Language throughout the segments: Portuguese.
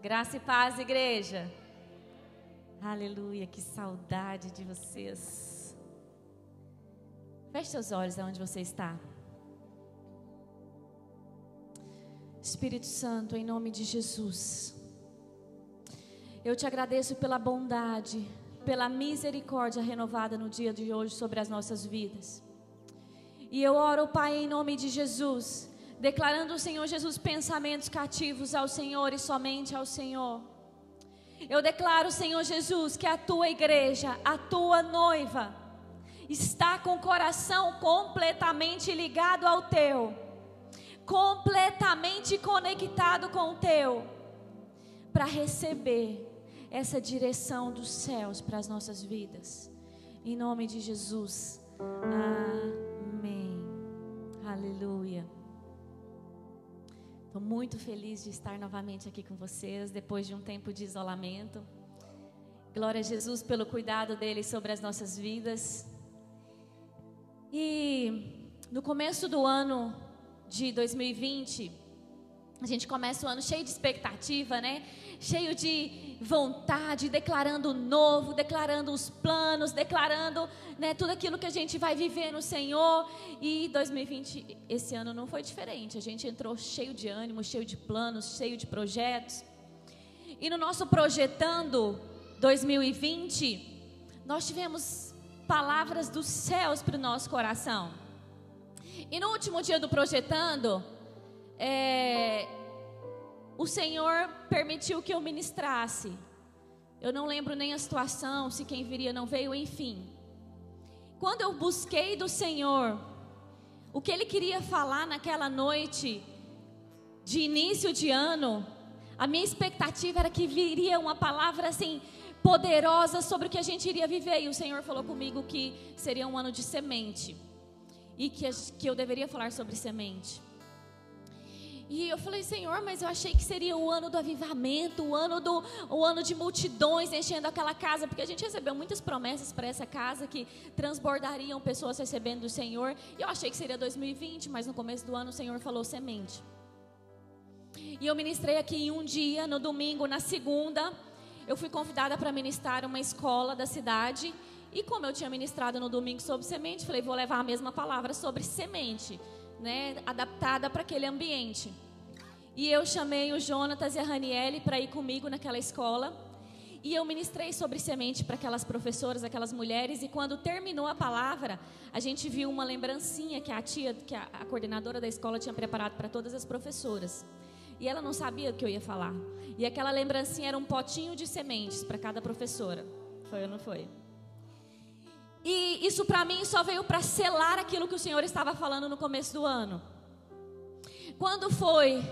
Graça e paz, igreja. Aleluia, que saudade de vocês. Feche seus olhos aonde você está. Espírito Santo, em nome de Jesus, eu te agradeço pela bondade, pela misericórdia renovada no dia de hoje sobre as nossas vidas. E eu oro, Pai, em nome de Jesus, declarando, Senhor Jesus, pensamentos cativos ao Senhor e somente ao Senhor. Eu declaro, Senhor Jesus, que a tua igreja, a tua noiva, está com o coração completamente ligado ao teu, completamente conectado com o teu, para receber essa direção dos céus para as nossas vidas. Em nome de Jesus. Amém. Aleluia. Estou muito feliz de estar novamente aqui com vocês, depois de um tempo de isolamento. Glória a Jesus pelo cuidado dele sobre as nossas vidas. E no começo do ano de 2020, a gente começa o ano cheio de expectativa, né? Cheio de vontade, declarando o novo, declarando os planos, declarando, né, tudo aquilo que a gente vai viver no Senhor. E 2020, esse ano não foi diferente. A gente entrou cheio de ânimo, cheio de planos, cheio de projetos. E no nosso Projetando 2020, nós tivemos palavras dos céus para o nosso coração. E no último dia do Projetando, o Senhor permitiu que eu ministrasse. Eu não lembro nem a situação, se quem viria não veio, enfim. Quando eu busquei do Senhor o que Ele queria falar naquela noite de início de ano, a minha expectativa era que viria uma palavra assim poderosa sobre o que a gente iria viver. E o Senhor falou comigo que seria um ano de semente e que eu deveria falar sobre semente. E eu falei, Senhor, mas eu achei que seria o ano do avivamento, o ano de multidões enchendo aquela casa, porque a gente recebeu muitas promessas para essa casa que transbordariam pessoas recebendo do Senhor. E eu achei que seria 2020, mas no começo do ano o Senhor falou semente. E eu ministrei aqui em um dia, no domingo, na segunda, eu fui convidada para ministrar uma escola da cidade. E como eu tinha ministrado no domingo sobre semente, falei, vou levar a mesma palavra sobre semente, né, adaptada para aquele ambiente. E eu chamei o Jonatas e a Raniele para ir comigo naquela escola. E eu ministrei sobre semente para aquelas professoras, aquelas mulheres. E quando terminou a palavra, a gente viu uma lembrancinha que a coordenadora da escola tinha preparado para todas as professoras. E ela não sabia o que eu ia falar. E aquela lembrancinha era um potinho de sementes para cada professora. Foi ou não foi? E isso para mim só veio para selar aquilo que o Senhor estava falando no começo do ano. Quando foi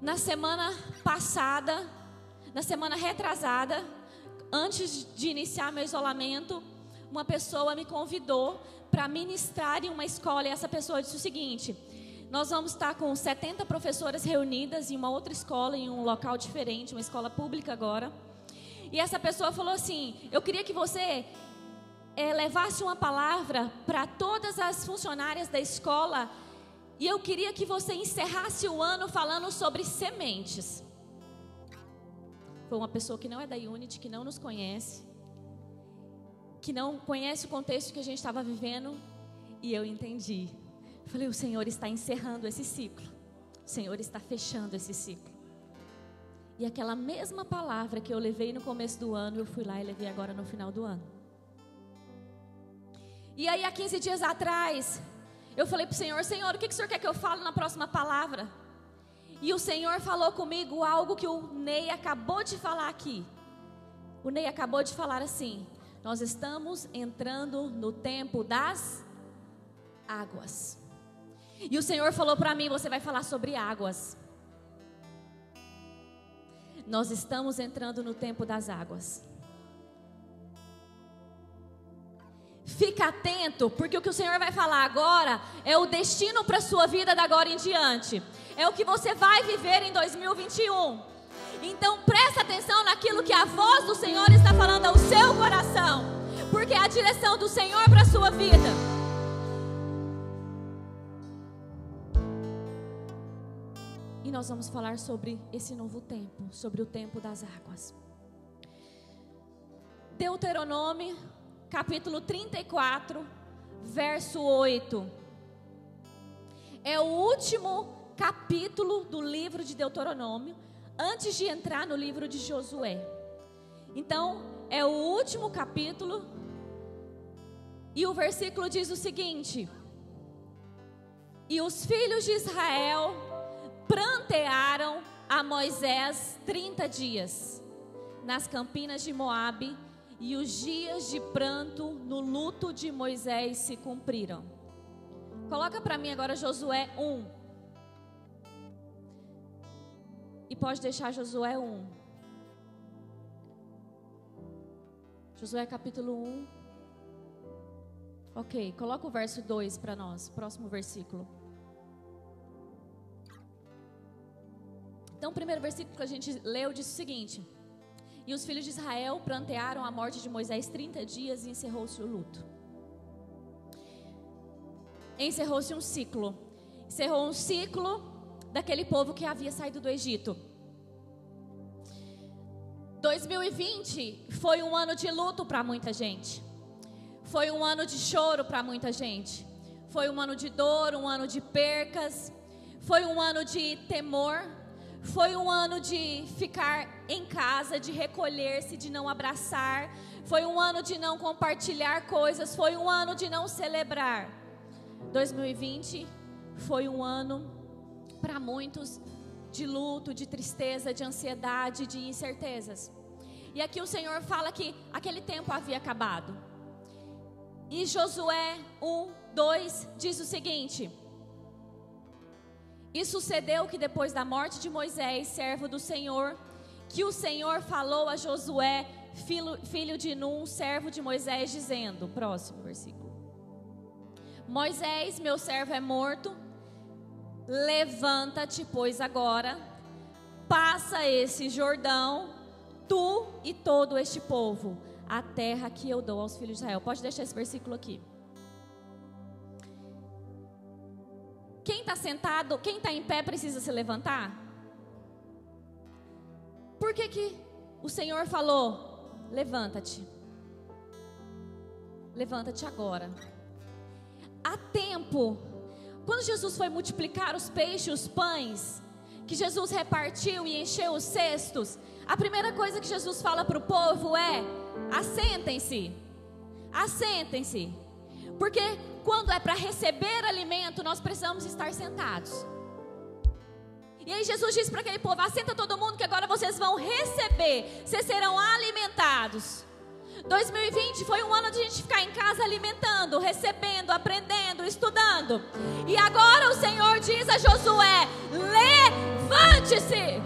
na semana passada, na semana retrasada, antes de iniciar meu isolamento, uma pessoa me convidou para ministrar em uma escola. E essa pessoa disse o seguinte: nós vamos estar com 70 professoras reunidas em uma outra escola, em um local diferente, uma escola pública agora. E essa pessoa falou assim: eu queria que você levasse uma palavra para todas as funcionárias da escola, e eu queria que você encerrasse o ano falando sobre sementes. Foi uma pessoa que não é da Unity, que não nos conhece, que não conhece o contexto que a gente estava vivendo, e eu entendi. Falei, o Senhor está encerrando esse ciclo, o Senhor está fechando esse ciclo. E aquela mesma palavra que eu levei no começo do ano, eu fui lá e levei agora no final do ano. E aí, há 15 dias atrás, eu falei para o Senhor, Senhor, o que o Senhor quer que eu fale na próxima palavra? E o Senhor falou comigo algo que o Ney acabou de falar aqui. O Ney acabou de falar assim: nós estamos entrando no tempo das águas. E o Senhor falou para mim, você vai falar sobre águas. Nós estamos entrando no tempo das águas. Fica atento, porque o que o Senhor vai falar agora é o destino para a sua vida da agora em diante. É o que você vai viver em 2021. Então presta atenção naquilo que a voz do Senhor está falando ao seu coração, porque é a direção do Senhor para a sua vida. E nós vamos falar sobre esse novo tempo, sobre o tempo das águas. Deuteronômio, capítulo 34, verso 8. É o último capítulo do livro de Deuteronômio, antes de entrar no livro de Josué. Então, é o último capítulo, e o versículo diz o seguinte: e os filhos de Israel prantearam a Moisés 30 dias nas campinas de Moabe, e os dias de pranto no luto de Moisés se cumpriram. Coloca para mim agora Josué 1. E pode deixar Josué 1. Josué capítulo 1. Ok, coloca o verso 2 para nós, próximo versículo. Então o primeiro versículo que a gente leu diz o seguinte: e os filhos de Israel prantearam a morte de Moisés 30 dias e encerrou-se o luto. Encerrou-se um ciclo. Encerrou um ciclo daquele povo que havia saído do Egito. 2020 foi um ano de luto para muita gente. Foi um ano de choro para muita gente. Foi um ano de dor, um ano de percas. Foi um ano de temor. Foi um ano de ficar em casa, de recolher-se, de não abraçar. Foi um ano de não compartilhar coisas. Foi um ano de não celebrar. 2020 foi um ano para muitos de luto, de tristeza, de ansiedade, de incertezas. E aqui o Senhor fala que aquele tempo havia acabado. E Josué 1, 2 diz o seguinte: e sucedeu que depois da morte de Moisés, servo do Senhor, que o Senhor falou a Josué, filho de Num, servo de Moisés, dizendo, próximo versículo: Moisés, meu servo, é morto. Levanta-te, pois agora, passa esse Jordão, tu e todo este povo, a terra que eu dou aos filhos de Israel. Pode deixar esse versículo aqui. Quem está sentado, quem está em pé precisa se levantar? Por que o Senhor falou, levanta-te? Levanta-te agora. Há tempo, quando Jesus foi multiplicar os peixes, os pães, que Jesus repartiu e encheu os cestos, a primeira coisa que Jesus fala para o povo é, assentem-se, assentem-se. Porque quando é para receber alimento, nós precisamos estar sentados. E aí Jesus disse para aquele povo, assenta todo mundo que agora vocês vão receber, vocês serão alimentados. 2020 foi um ano de a gente ficar em casa alimentando, recebendo, aprendendo, estudando. E agora o Senhor diz a Josué, levante-se,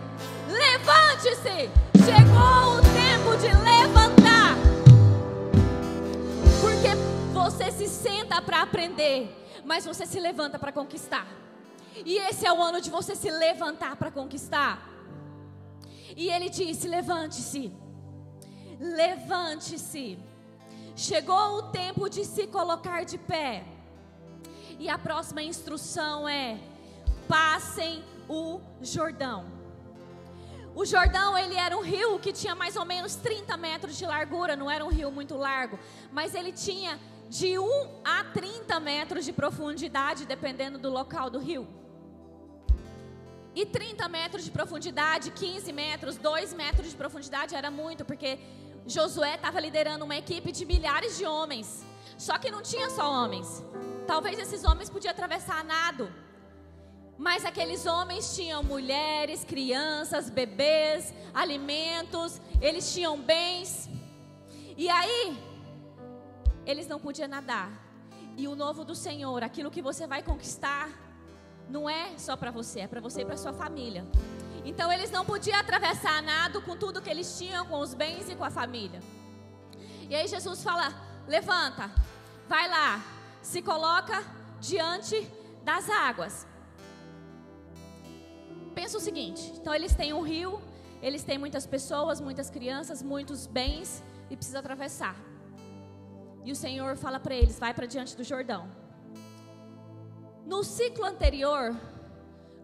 levante-se. Chegou o tempo de levantar. Porque você se senta para aprender, mas você se levanta para conquistar. E esse é o ano de você se levantar para conquistar. E ele disse, levante-se. Levante-se. Chegou o tempo de se colocar de pé. E a próxima instrução é: passem o Jordão. O Jordão, ele era um rio que tinha mais ou menos 30 metros de largura. Não era um rio muito largo, mas ele tinha de 1 a 30 metros de profundidade, dependendo do local do rio. E 30 metros de profundidade, 15 metros, 2 metros de profundidade era muito, porque Josué estava liderando uma equipe de milhares de homens. Só que não tinha só homens. Talvez esses homens podiam atravessar a nado. Mas aqueles homens tinham mulheres, crianças, bebês, alimentos. Eles tinham bens. E aí, eles não podiam nadar. E o novo do Senhor, aquilo que você vai conquistar, não é só para você, é para você e para sua família. Então eles não podiam atravessar a nado com tudo que eles tinham, com os bens e com a família. E aí Jesus fala, levanta, vai lá, se coloca diante das águas. Pensa o seguinte, então eles têm um rio, eles têm muitas pessoas, muitas crianças, muitos bens e precisam atravessar. E o Senhor fala para eles, vai para diante do Jordão. No ciclo anterior,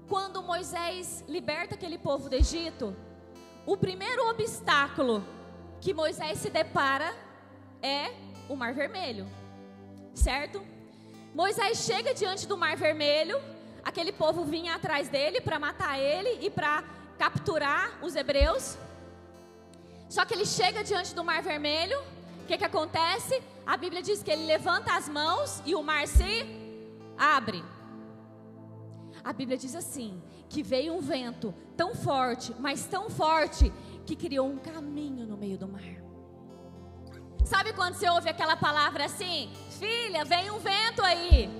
quando Moisés liberta aquele povo do Egito, o primeiro obstáculo que Moisés se depara é o Mar Vermelho, certo? Moisés chega diante do Mar Vermelho, aquele povo vinha atrás dele para matar ele e para capturar os hebreus. Só que ele chega diante do Mar Vermelho, o que acontece? A Bíblia diz que ele levanta as mãos e o mar se abre. A Bíblia diz assim, que veio um vento tão forte, mas tão forte, que criou um caminho no meio do mar. Sabe quando você ouve aquela palavra assim, filha, vem um vento aí,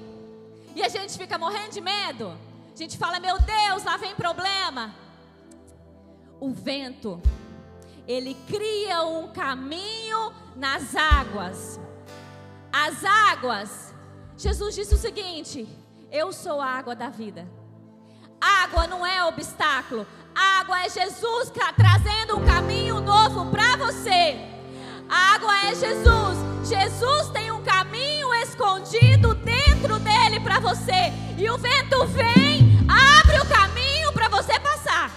e a gente fica morrendo de medo? A gente fala, meu Deus, lá vem problema. O vento, ele cria um caminho nas águas. As águas, Jesus disse o seguinte, eu sou a água da vida. Água não é obstáculo, água é Jesus trazendo um caminho novo para você. A água é Jesus. Jesus tem um caminho escondido dentro dele para você. E o vento vem, abre o caminho para você passar.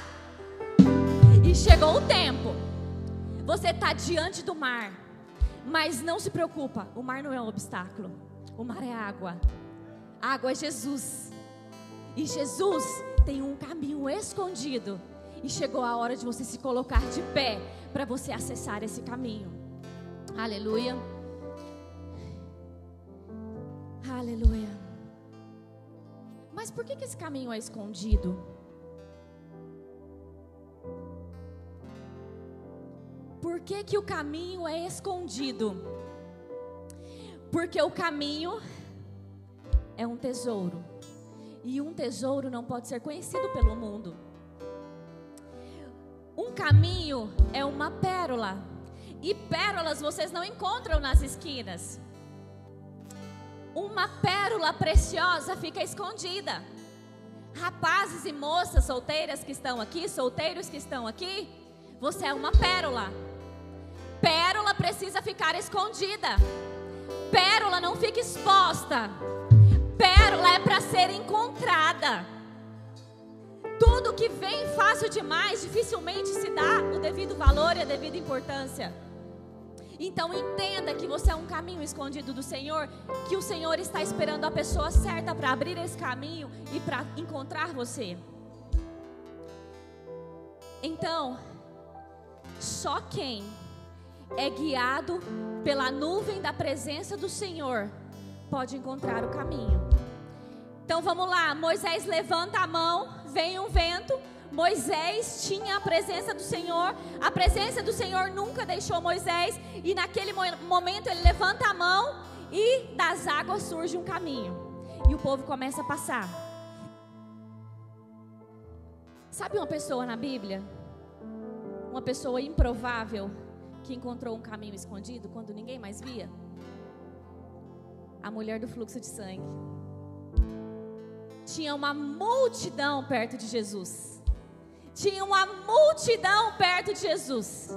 E chegou o tempo. Você está diante do mar, mas não se preocupa, o mar não é um obstáculo. O mar é água. A água é Jesus. E Jesus tem um caminho escondido. E chegou a hora de você se colocar de pé para você acessar esse caminho. Aleluia. Aleluia. Mas por que esse caminho é escondido? Por que o caminho é escondido? Porque o caminho é um tesouro. E um tesouro não pode ser conhecido pelo mundo. Um caminho é uma pérola. E pérolas vocês não encontram nas esquinas. Uma pérola preciosa fica escondida. Rapazes e moças solteiras que estão aqui, solteiros que estão aqui, você é uma pérola. Pérola precisa ficar escondida. Pérola não fica exposta. Pérola é para ser encontrada. Tudo que vem fácil demais, dificilmente se dá o devido valor e a devida importância. Então entenda que você é um caminho escondido do Senhor, que o Senhor está esperando a pessoa certa para abrir esse caminho e para encontrar você. Então, só quem é guiado pela nuvem da presença do Senhor pode encontrar o caminho. Então vamos lá, Moisés levanta a mão, vem um vento. Moisés tinha a presença do Senhor. A presença do Senhor nunca deixou Moisés. E naquele momento ele levanta a mão e das águas surge um caminho. E o povo começa a passar. Sabe uma pessoa na Bíblia? Uma pessoa improvável que encontrou um caminho escondido quando ninguém mais via? A mulher do fluxo de sangue. Tinha uma multidão perto de Jesus. Tinha uma multidão perto de Jesus.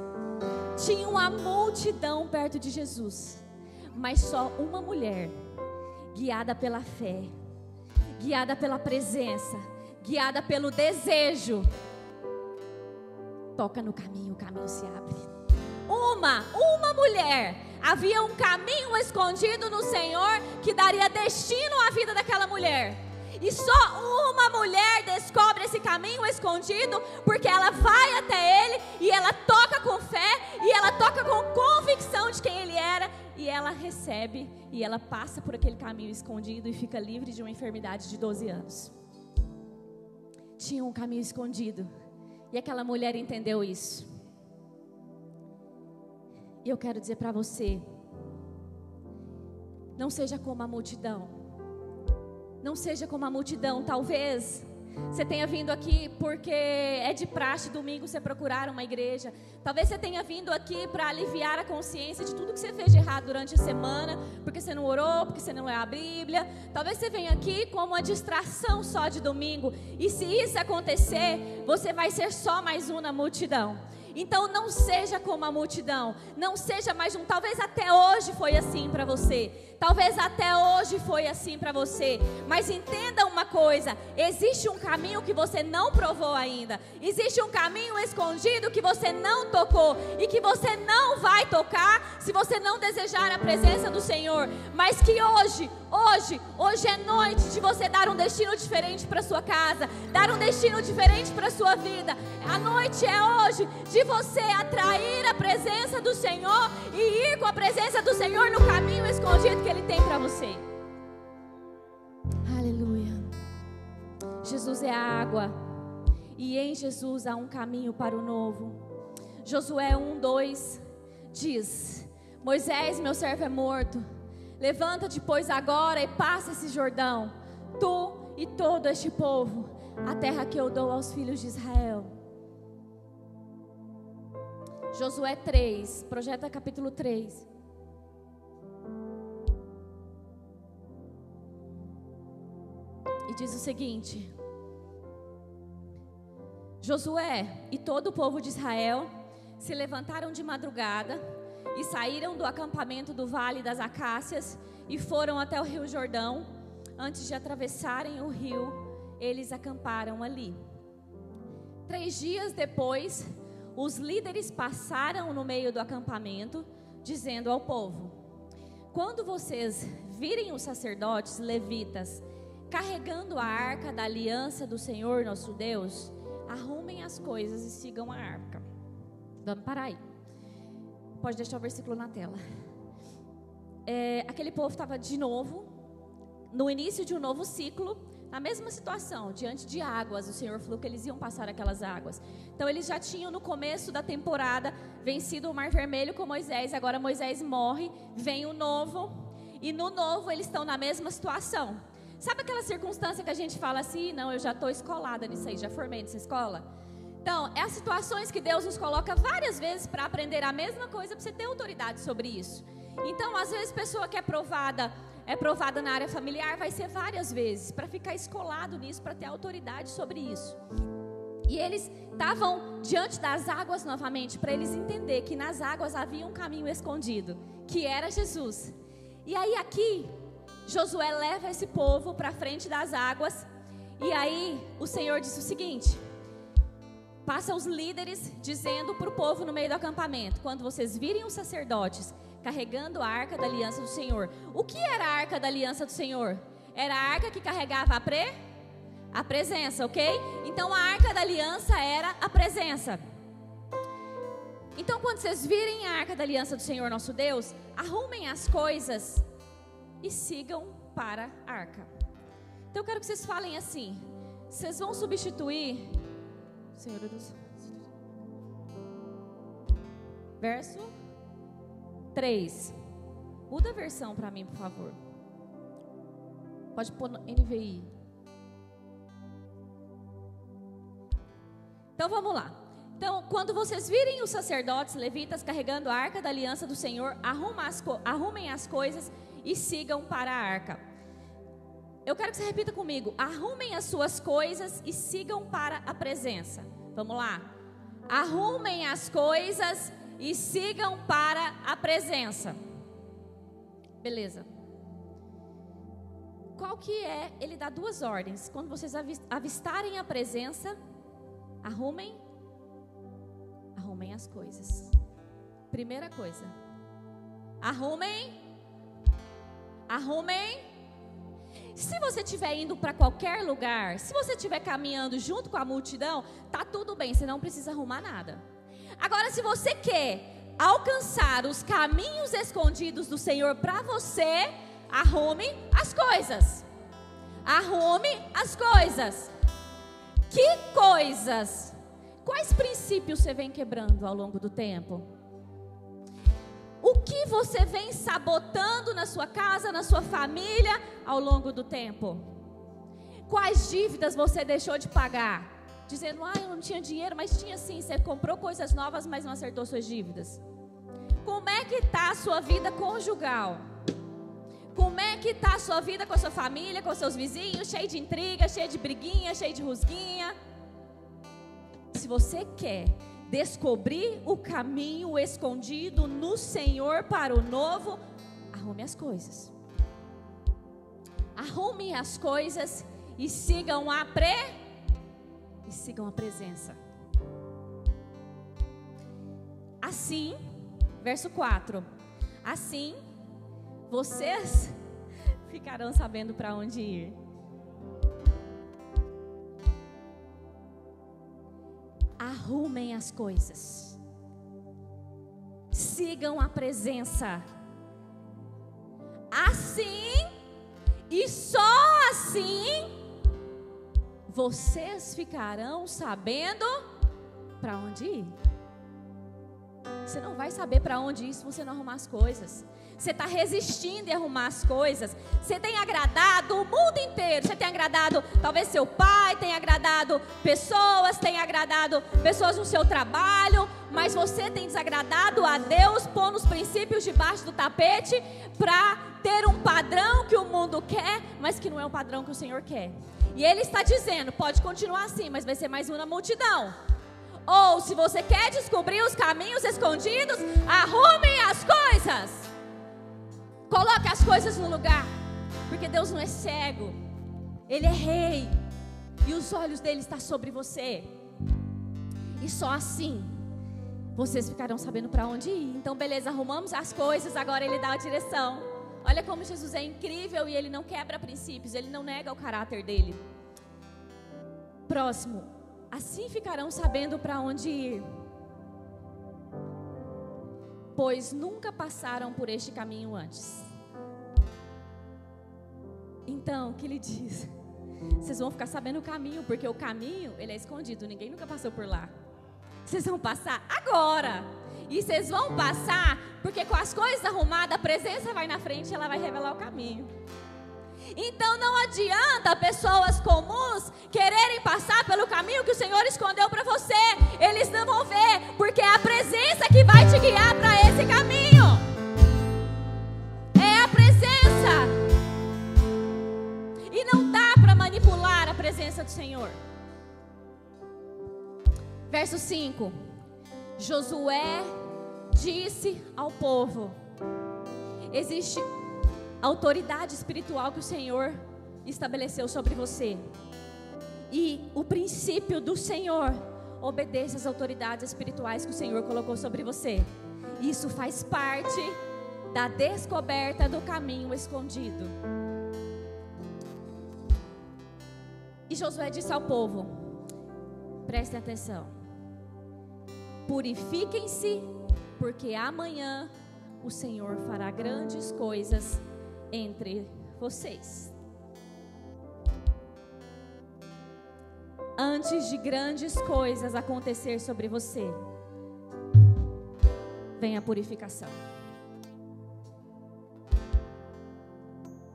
Tinha uma multidão perto de Jesus. Mas só uma mulher, guiada pela fé, guiada pela presença, guiada pelo desejo, toca no caminho, o caminho se abre. Uma mulher. Havia um caminho escondido no Senhor que daria destino à vida daquela mulher. E só uma mulher descobre esse caminho escondido, porque ela vai até ele e ela toca com fé e ela toca com convicção de quem ele era, e ela recebe e ela passa por aquele caminho escondido e fica livre de uma enfermidade de 12 anos. Tinha um caminho escondido e aquela mulher entendeu isso. E eu quero dizer para você, não seja como a multidão. Não seja como a multidão. Talvez você tenha vindo aqui porque é de praxe domingo você procurar uma igreja. Talvez você tenha vindo aqui para aliviar a consciência de tudo que você fez de errado durante a semana, porque você não orou, porque você não leu a Bíblia. Talvez você venha aqui como uma distração só de domingo. E se isso acontecer, você vai ser só mais um na multidão. Então não seja como a multidão, não seja mais um. Talvez até hoje foi assim para você, talvez até hoje foi assim para você, mas entenda uma coisa: existe um caminho que você não provou ainda, existe um caminho escondido que você não tocou e que você não vai tocar se você não desejar a presença do Senhor. Mas que hoje é noite de você dar um destino diferente para sua casa, dar um destino diferente para sua vida. A noite é hoje de você atrair a presença do Senhor e ir com a presença do Senhor no caminho escondido que Ele tem para você. Aleluia. Jesus é a água e em Jesus há um caminho para o novo. Josué 1:2 diz: Moisés, meu servo, é morto. Levanta-te, pois, agora e passa esse Jordão, tu e todo este povo, a terra que eu dou aos filhos de Israel. Josué 3, projeta capítulo 3. E diz o seguinte: Josué e todo o povo de Israel se levantaram de madrugada e saíram do acampamento do Vale das Acácias e foram até o rio Jordão. Antes de atravessarem o rio, eles acamparam ali. 3 dias depois, os líderes passaram no meio do acampamento, dizendo ao povo: quando vocês virem os sacerdotes levitas carregando a arca da aliança do Senhor nosso Deus, arrumem as coisas e sigam a arca. Vamos parar aí. Pode deixar o versículo na tela. Aquele povo estava de novo, no início de um novo ciclo, na mesma situação, diante de águas. O Senhor falou que eles iam passar aquelas águas. Então eles já tinham no começo da temporada vencido o Mar Vermelho com Moisés. Agora Moisés morre, vem o novo, e no novo eles estão na mesma situação. Sabe aquela circunstância que a gente fala assim: não, eu já estou escolada nisso aí, já formei nessa escola? Então, é as situações que Deus nos coloca várias vezes para aprender a mesma coisa, para você ter autoridade sobre isso. Então, às vezes, a pessoa que é provada na área familiar, vai ser várias vezes, para ficar escolado nisso, para ter autoridade sobre isso. E eles estavam diante das águas novamente, para eles entenderem que nas águas havia um caminho escondido, que era Jesus. E aí aqui, Josué leva esse povo para frente das águas, e aí o Senhor disse o seguinte: passa os líderes dizendo para o povo no meio do acampamento: quando vocês virem os sacerdotes carregando a arca da aliança do Senhor. O que era a arca da aliança do Senhor? Era a arca que carregava a presença, ok? Então a arca da aliança era a presença. Então quando vocês virem a arca da aliança do Senhor nosso Deus, arrumem as coisas e sigam para a arca. Então eu quero que vocês falem assim: vocês vão substituir, Senhor Deus, verso 3. Muda a versão para mim, por favor. Pode pôr no NVI. Então vamos lá. Então, quando vocês virem os sacerdotes levitas carregando a arca da aliança do Senhor, arrumem as coisas e sigam para a arca. Eu quero que você repita comigo: arrumem as suas coisas e sigam para a presença. Vamos lá. Arrumem as coisas e sigam para a presença. Beleza. Qual que é? Ele dá 2 ordens. Quando vocês avistarem a presença, arrumem as coisas. Primeira coisa, arrumem. Se você estiver indo para qualquer lugar, se você estiver caminhando junto com a multidão, tá tudo bem, você não precisa arrumar nada. Agora, se você quer alcançar os caminhos escondidos do Senhor para você, arrume as coisas. Arrume as coisas. Que coisas? Quais princípios você vem quebrando ao longo do tempo? O que você vem sabotando na sua casa, na sua família, ao longo do tempo? Quais dívidas você deixou de pagar? Dizendo: eu não tinha dinheiro, mas tinha sim. Você comprou coisas novas, mas não acertou suas dívidas. Como é que está a sua vida conjugal? Como é que está a sua vida com a sua família, com seus vizinhos? Cheio de intriga, cheio de briguinha, cheio de rusguinha. Se você quer descobrir o caminho escondido no Senhor para o novo, arrume as coisas. Arrume as coisas e sigam a presença. Assim, verso 4. Assim, vocês ficarão sabendo para onde ir. Arrumem as coisas. Sigam a presença. Assim e só assim vocês ficarão sabendo para onde ir. Você não vai saber para onde ir se você não arrumar as coisas. Você está resistindo em arrumar as coisas. Você tem agradado o mundo inteiro. Você tem agradado talvez seu pai, tem agradado pessoas, tem agradado pessoas no seu trabalho, mas você tem desagradado a Deus, pondo os princípios debaixo do tapete para ter um padrão que o mundo quer, mas que não é o padrão que o Senhor quer. E Ele está dizendo, pode continuar assim, mas vai ser mais um na multidão. Ou se você quer descobrir os caminhos escondidos, arrume as coisas. Coloque as coisas no lugar, porque Deus não é cego, Ele é rei, e os olhos dele estão sobre você, e só assim, vocês ficarão sabendo para onde ir. Então beleza, arrumamos as coisas, agora Ele dá a direção. Olha como Jesus é incrível, e Ele não quebra princípios, Ele não nega o caráter dele. Próximo, assim ficarão sabendo para onde ir, pois nunca passaram por este caminho antes. Então, o que ele diz? Vocês vão ficar sabendo o caminho, porque o caminho, ele é escondido, ninguém nunca passou por lá. Vocês vão passar agora. E vocês vão passar, porque com as coisas arrumadas, a presença vai na frente e ela vai revelar o caminho. Então não adianta pessoas comuns quererem passar pelo caminho que o Senhor escondeu para você. Eles não vão ver, porque é a presença que vai te guiar para esse caminho. É a presença. E não dá para manipular a presença do Senhor. Verso 5. Josué disse ao povo: existe autoridade espiritual que o Senhor estabeleceu sobre você. E o princípio do Senhor: obedeça às autoridades espirituais que o Senhor colocou sobre você. Isso faz parte da descoberta do caminho escondido. E Josué disse ao povo: prestem atenção, purifiquem-se, porque amanhã o Senhor fará grandes coisas entre vocês. Antes de grandes coisas acontecer sobre você, vem a purificação.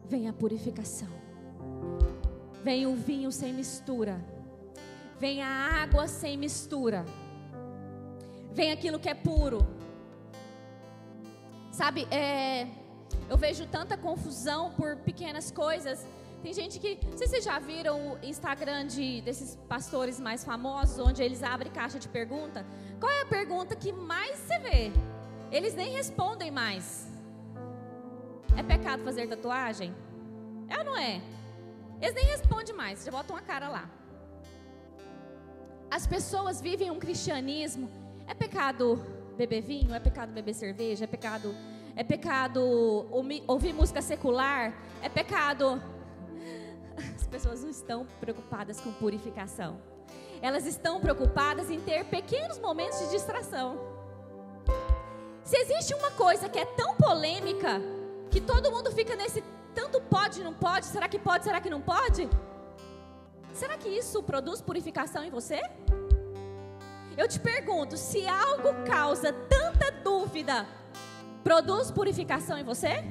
Vem a purificação. Vem o vinho sem mistura. Vem a água sem mistura. Vem aquilo que é puro. Sabe, eu vejo tanta confusão por pequenas coisas. Tem gente que, não sei se vocês já viram o Instagram desses pastores mais famosos, onde eles abrem caixa de pergunta. Qual é a pergunta que mais você vê? Eles nem respondem mais. É pecado fazer tatuagem? É ou não é? Eles nem respondem mais, já botam a cara lá. As pessoas vivem um cristianismo. É pecado beber vinho? É pecado beber cerveja? É pecado ouvir música secular? É pecado... As pessoas não estão preocupadas com purificação. Elas estão preocupadas em ter pequenos momentos de distração. Se existe uma coisa que é tão polêmica, que todo mundo fica nesse tanto pode, não pode, será que pode, será que não pode? Será que isso produz purificação em você? Eu te pergunto, se algo causa tanta dúvida, produz purificação em você?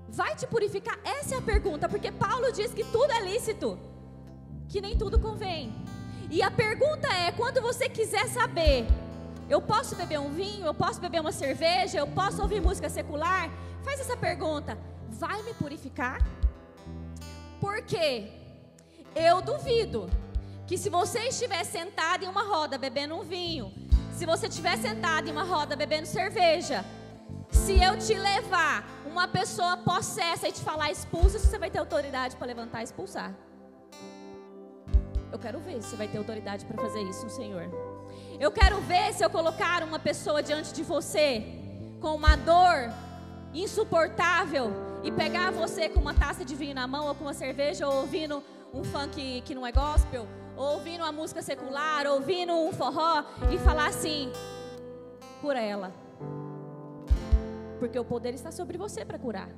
Vai te purificar? Essa é a pergunta, porque Paulo diz que tudo é lícito, que nem tudo convém. E a pergunta é, quando você quiser saber, eu posso beber um vinho, eu posso beber uma cerveja, eu posso ouvir música secular? Faz essa pergunta, vai me purificar? Porque eu duvido que se você estiver sentado em uma roda bebendo um vinho, se você estiver sentado em uma roda bebendo cerveja, se eu te levar uma pessoa possessa e te falar expulsa, você vai ter autoridade para levantar e expulsar. Eu quero ver se você vai ter autoridade para fazer isso, Senhor. Eu quero ver se eu colocar uma pessoa diante de você com uma dor insuportável e pegar você com uma taça de vinho na mão ou com uma cerveja, ou ouvindo um funk que não é gospel, ou ouvindo uma música secular, ou ouvindo um forró e falar assim: cura ela, porque o poder está sobre você para curar.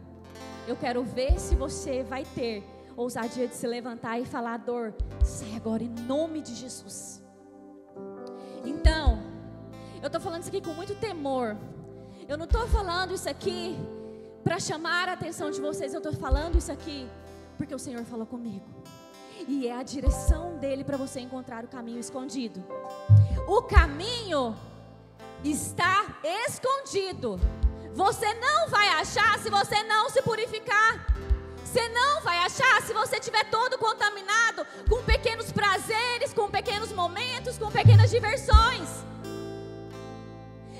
Eu quero ver se você vai ter ousadia de se levantar e falar: dor, sai agora em nome de Jesus. Então, eu estou falando isso aqui com muito temor. Eu não estou falando isso aqui para chamar a atenção de vocês. Eu estou falando isso aqui porque o Senhor falou comigo. E é a direção dele para você encontrar o caminho escondido. O caminho está escondido. Você não vai achar se você não se purificar. Você não vai achar se você estiver todo contaminado com pequenos prazeres, com pequenos momentos, com pequenas diversões.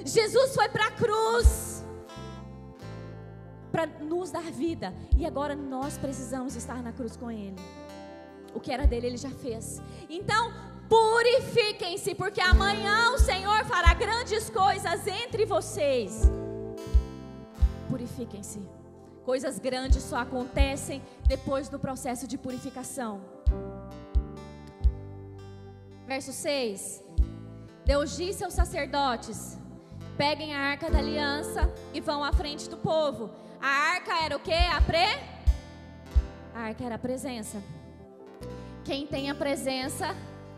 Jesus foi para a cruz para nos dar vida, e agora nós precisamos estar na cruz com Ele. O que era dele, Ele já fez. Então, purifiquem-se, porque amanhã o Senhor fará grandes coisas entre vocês. Purifiquem-se. Coisas grandes só acontecem depois do processo de purificação. Verso 6. Deus disse aos sacerdotes: peguem a arca da aliança e vão à frente do povo. A arca era o quê? A arca era a presença. Quem tem a presença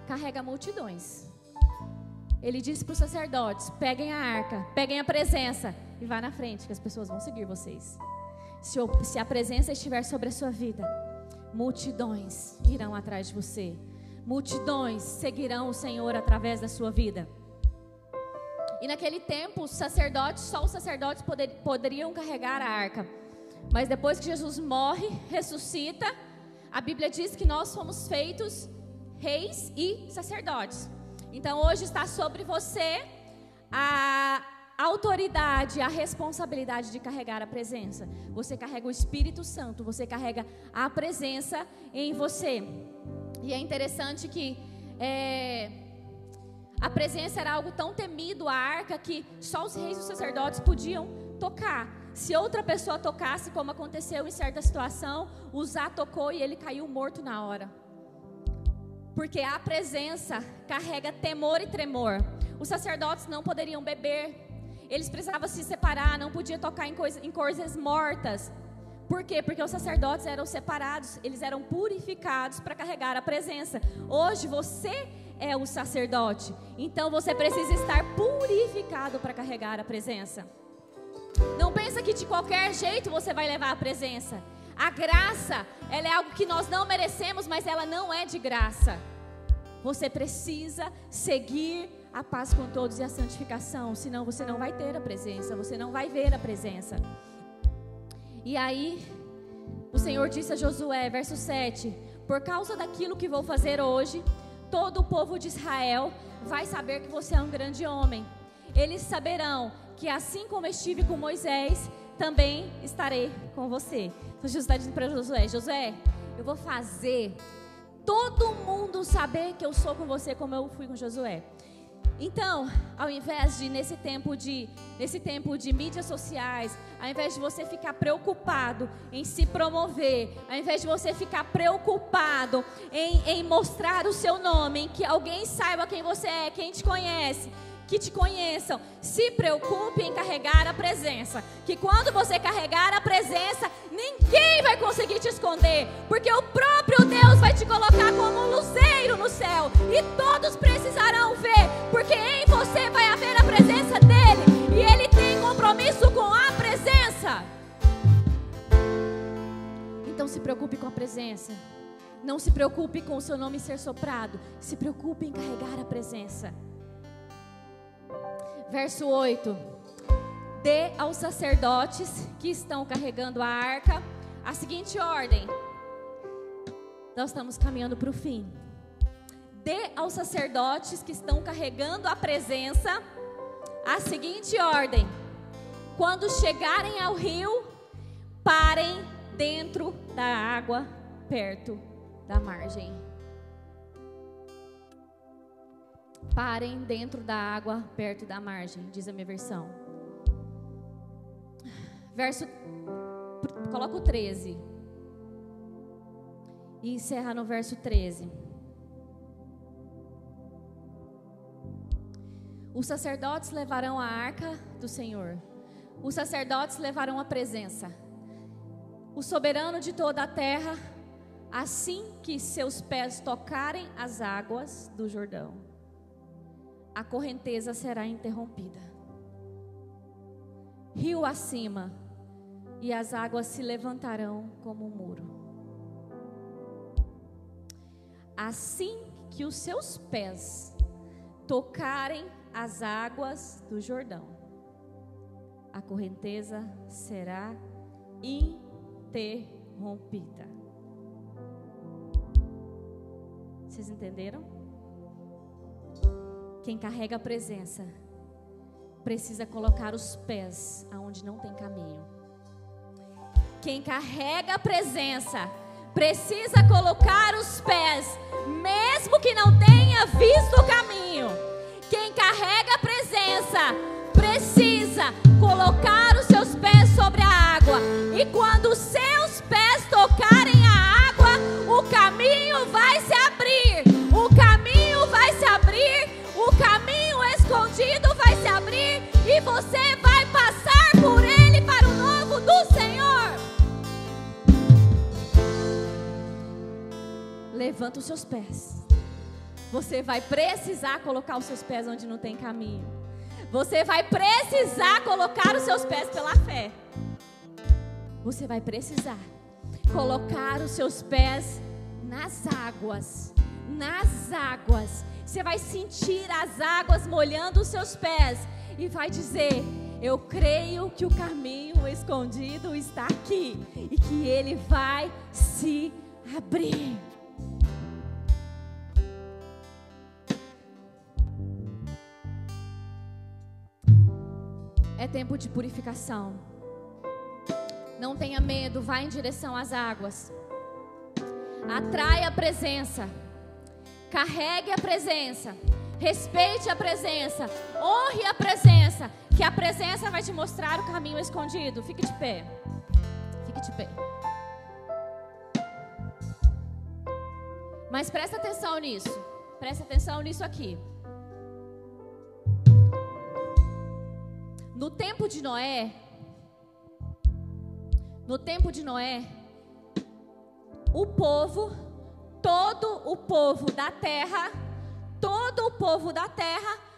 carrega multidões. Ele disse para os sacerdotes: peguem a arca, peguem a presença e vá na frente, que as pessoas vão seguir vocês. Se a presença estiver sobre a sua vida, multidões irão atrás de você. Multidões seguirão o Senhor através da sua vida. E naquele tempo, só os sacerdotes poderiam carregar a arca. Mas depois que Jesus morre, ressuscita, a Bíblia diz que nós fomos feitos reis e sacerdotes. Então hoje está sobre você a autoridade, a responsabilidade de carregar a presença. Você carrega o Espírito Santo, você carrega a presença em você. E é interessante que a presença era algo tão temido, a arca, que só os reis e os sacerdotes podiam tocar. Se outra pessoa tocasse, como aconteceu em certa situação, Uzá tocou e ele caiu morto na hora. Porque a presença carrega temor e tremor. Os sacerdotes não poderiam beber. Eles precisavam se separar, não podiam tocar em coisas mortas. Por quê? Porque os sacerdotes eram separados, eles eram purificados para carregar a presença. Hoje você é o sacerdote, então você precisa estar purificado para carregar a presença. Não pensa que de qualquer jeito você vai levar a presença. A graça, ela é algo que nós não merecemos, mas ela não é de graça. Você precisa seguir a paz com todos e a santificação, senão você não vai ter a presença, você não vai ver a presença. E aí, o Senhor disse a Josué, verso 7, por causa daquilo que vou fazer hoje, todo o povo de Israel vai saber que você é um grande homem. Eles saberão que assim como estive com Moisés, também estarei com você. Então Jesus está dizendo para Josué: Josué, eu vou fazer todo mundo saber que eu sou com você, como eu fui com Josué. Então, ao invés de nesse tempo de mídias sociais, ao invés de você ficar preocupado em se promover, ao invés de você ficar preocupado em mostrar o seu nome, em que alguém saiba quem você é, quem te conhece, que te conheçam, se preocupe em carregar a presença. Que quando você carregar a presença, ninguém vai conseguir te esconder, porque o próprio Deus vai te colocar como um luzeiro no céu, e todos precisarão ver, porque em você vai haver a presença dele, e ele tem compromisso com a presença. Então se preocupe com a presença. Não se preocupe com o seu nome ser soprado, se preocupe em carregar a presença. Verso 8: dê aos sacerdotes que estão carregando a arca a seguinte ordem. Nós estamos caminhando para o fim. dê aos sacerdotes que estão carregando a presença a seguinte ordem: quando chegarem ao rio, parem dentro da água, perto da margem. Parem dentro da água, perto da margem, diz a minha versão. Coloca o 13. E encerra no verso 13. Os sacerdotes levarão a arca do Senhor. Os sacerdotes levarão a presença. O soberano de toda a terra, assim que seus pés tocarem as águas do Jordão, a correnteza será interrompida. Rio acima, e as águas se levantarão como um muro. Assim que os seus pés tocarem as águas do Jordão, a correnteza será interrompida. Vocês entenderam? Quem carrega a presença precisa colocar os pés aonde não tem caminho. Quem carrega a presença precisa colocar os pés, mesmo que não tenha visto o caminho. Quem carrega a presença precisa colocar os seus pés sobre a água. E quando os seus pés tocarem a água, o caminho vai se abrir. O caminho vai se abrir. O caminho escondido vai se abrir. E você vai passar por ele para o novo do Senhor. Levanta os seus pés. Você vai precisar colocar os seus pés onde não tem caminho. Você vai precisar colocar os seus pés pela fé. Você vai precisar colocar os seus pés nas águas. Nas águas. Você vai sentir as águas molhando os seus pés. E vai dizer: eu creio que o caminho escondido está aqui. E que ele vai se abrir. É tempo de purificação. Não tenha medo, vá em direção às águas. Atraia a presença. Carregue a presença. Respeite a presença. Honre a presença. Que a presença vai te mostrar o caminho escondido. Fique de pé. Fique de pé. Mas presta atenção nisso. Presta atenção nisso aqui. No tempo de Noé, o povo, todo o povo da terra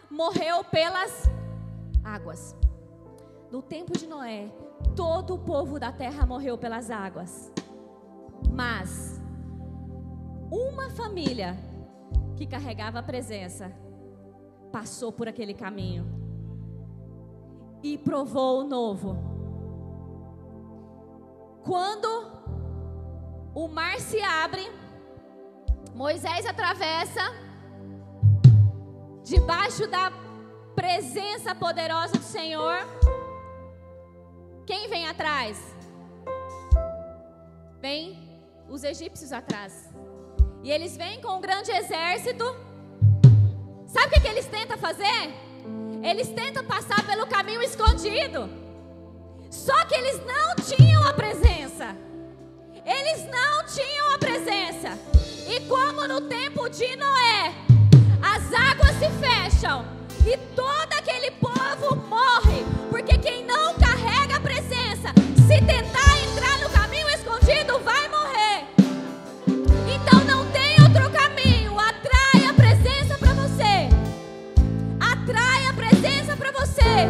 morreu pelas águas. No tempo de Noé, todo o povo da terra morreu pelas águas. Mas uma família que carregava a presença passou por aquele caminho e provou o novo. Quando o mar se abre, Moisés atravessa debaixo da presença poderosa do Senhor. Quem vem atrás? Vem os egípcios atrás. E eles vêm com um grande exército. Sabe o que eles tentam fazer? Eles tentam passar pelo caminho escondido. Só que eles não tinham a presença. Eles não tinham a presença. E como no tempo de Noé, as águas se fecham e todo aquele povo morre. Porque quem não carrega a presença, se tentar entrar no caminho escondido, vai morrer. Então não tem outro caminho. Atrai a presença para você. Atrai a presença para você.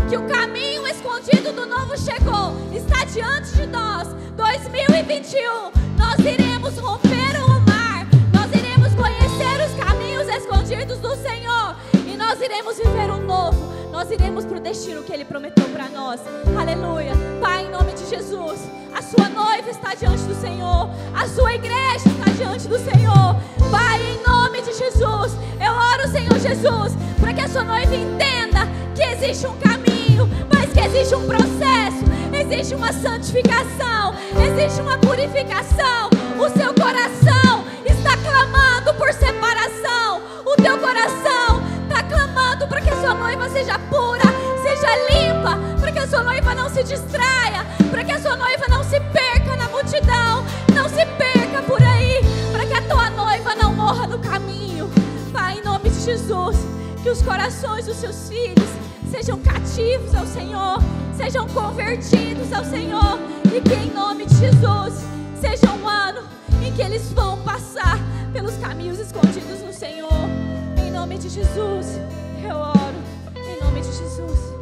Que o caminho escondido do novo chegou. Está diante de nós. 2021. Nós iremos romper o mar. Nós iremos conhecer os caminhos escondidos do Senhor. E nós iremos viver o novo. Nós nós iremos para o destino que Ele prometeu para nós. Aleluia. Pai, em nome de Jesus, a sua noiva está diante do Senhor, a sua igreja está diante do Senhor. Pai, em nome de Jesus, eu oro, Senhor Jesus, para que a sua noiva entenda que existe um caminho, mas que existe um processo, existe uma santificação, existe uma purificação. O seu coração está clamando por separação, o teu coração está clamando para que a sua noiva seja pura, seja limpa, para que a sua noiva não se distraia, para que a sua noiva não se perca na multidão, não se perca por aí, para que a tua noiva não morra no caminho. Pai, em nome de Jesus, que os corações dos seus filhos sejam cativos ao Senhor, sejam convertidos ao Senhor, e que em nome de Jesus seja um ano em que eles vão passar pelos caminhos escondidos no Senhor. Em nome de Jesus, eu oro. Em nome de Jesus.